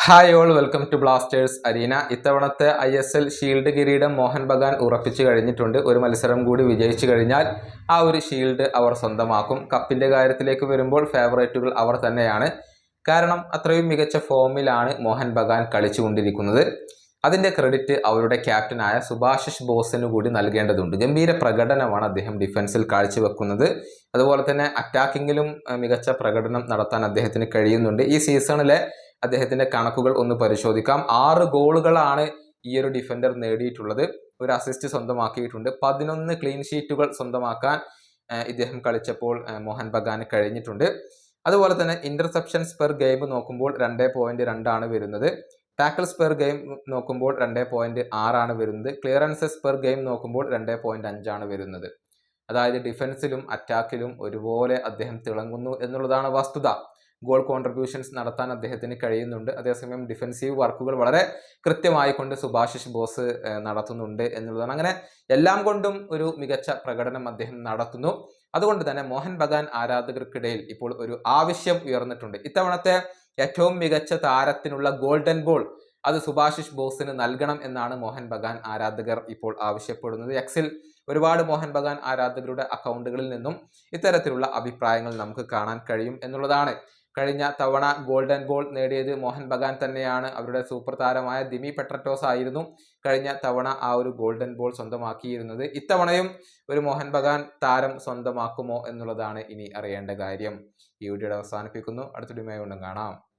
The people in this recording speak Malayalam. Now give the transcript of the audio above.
Hi all welcome to Blasters arena. ഇത്തവണത്തെ ISL ഷീൽഡ് കിരീടം മോഹൻ ബഗാൻ ഉറപ്പിച്ചു കഴിഞ്ഞിട്ടുണ്ട്. ഒരു മത്സരം കൂടി വിജയിച്ചു കഴിഞ്ഞാൽ ആ ഒരു ഷീൽഡ് അവർ സ്വന്തമാക്കും. കപ്പിന്റെ കാര്യത്തിലേക്ക് വരുമ്പോൾ ഫേവറേറ്റുകൾ അവർ തന്നെയാണ്. കാരണം അത്രയും മികച്ച ഫോമിലാണ് മോഹൻ ബഗാൻ കളിച്ചുകൊണ്ടിരിക്കുന്നത്. അതിന്റെ ക്രെഡിറ്റ് അവരുടെ ക്യാപ്റ്റനായ സുഭാഷിഷ് ബോസിന് കൂടി നൽകേണ്ടതുണ്ട്. ഗംഭീര പ്രകടനമാണ് അദ്ദേഹം ഡിഫൻസിൽ കാഴ്ചവെക്കുന്നത്. അതുപോലെ തന്നെ അറ്റാക്കിങ്ങിലും മികച്ച പ്രകടനം നടത്താൻ അദ്ദേഹത്തിന് കഴിയുന്നുണ്ട്. ഈ സീസണിലെ അദ്ദേഹത്തിന്റെ കണക്കുകൾ ഒന്ന് പരിശോധിക്കാം. 6 ഗോളുകളാണ് ഈ ഒരു ഡിഫൻഡർ നേടിയിട്ടുള്ളത്. ഒരു അസിസ്റ്റ് സ്വന്തമാക്കിയിട്ടുണ്ട്. 11 ക്ലീൻ ഷീറ്റുകൾ സ്വന്തമാക്കാൻ ഇദ്ദേഹം കളിച്ചപ്പോൾ മോഹൻ ബഗാന് കഴിഞ്ഞിട്ടുണ്ട്. അതുപോലെ തന്നെ ഇന്റർസെപ്ഷൻസ് പെർ ഗെയിം നോക്കുമ്പോൾ 2.2 ആണ് വരുന്നത്. ടാക്കിൾസ് പെർ ഗെയിം നോക്കുമ്പോൾ 2.6 ആണ് വരുന്നത്. ക്ലിയറൻസസ് പെർ ഗെയിം നോക്കുമ്പോൾ 2.5 ആണ് വരുന്നത്. അതായത് ഡിഫൻസിലും അറ്റാക്കിലും ഒരുപോലെ അദ്ദേഹം തിളങ്ങുന്നു എന്നുള്ളതാണ് വസ്തുത. ഗോൾ കോൺട്രിബ്യൂഷൻസ് നടത്താൻ അദ്ദേഹത്തിന് കഴിയുന്നുണ്ട്. അതേസമയം ഡിഫൻസീവ് വർക്കുകൾ വളരെ കൃത്യമായി കൊണ്ട് സുഭാഷിഷ് ബോസ് നടത്തുന്നുണ്ട് എന്നുള്ളതാണ്. അങ്ങനെ എല്ലാം കൊണ്ടും ഒരു മികച്ച പ്രകടനം അദ്ദേഹം നടത്തുന്നു. അതുകൊണ്ട് തന്നെ മോഹൻ ബഗാൻ ആരാധകർക്കിടയിൽ ഇപ്പോൾ ഒരു ആവശ്യം ഉയർന്നിട്ടുണ്ട്. ഇത്തവണത്തെ ഏറ്റവും മികച്ച താരത്തിനുള്ള ഗോൾഡൻ ബോൾ അത് സുഭാഷിഷ് ബോസിന് നൽകണം എന്നാണ് മോഹൻ ബഗാൻ ആരാധകർ ഇപ്പോൾ ആവശ്യപ്പെടുന്നത്. എക്സിൽ ഒരുപാട് മോഹൻ ബഗാൻ ആരാധകരുടെ അക്കൗണ്ടുകളിൽ നിന്നും ഇത്തരത്തിലുള്ള അഭിപ്രായങ്ങൾ നമുക്ക് കാണാൻ കഴിയും എന്നുള്ളതാണ്. കഴിഞ്ഞ തവണ ഗോൾഡൻ ബോൾ നേടിയത് മോഹൻ ബഗാൻ തന്നെയാണ്. അവരുടെ സൂപ്പർ താരമായ ദിമി പെട്രറ്റോസ് ആയിരുന്നു കഴിഞ്ഞ തവണ ആ ഒരു ഗോൾഡൻ ബോൾ സ്വന്തമാക്കിയിരുന്നത്. ഇത്തവണയും ഒരു മോഹൻ ബഗാൻ താരം സ്വന്തമാക്കുമോ എന്നുള്ളതാണ് ഇനി അറിയേണ്ട കാര്യം. ഈ വീഡിയോ അവസാനിപ്പിക്കുന്നു. അടുത്ത വീഡിയോയുമായി വീണ്ടും കാണാം.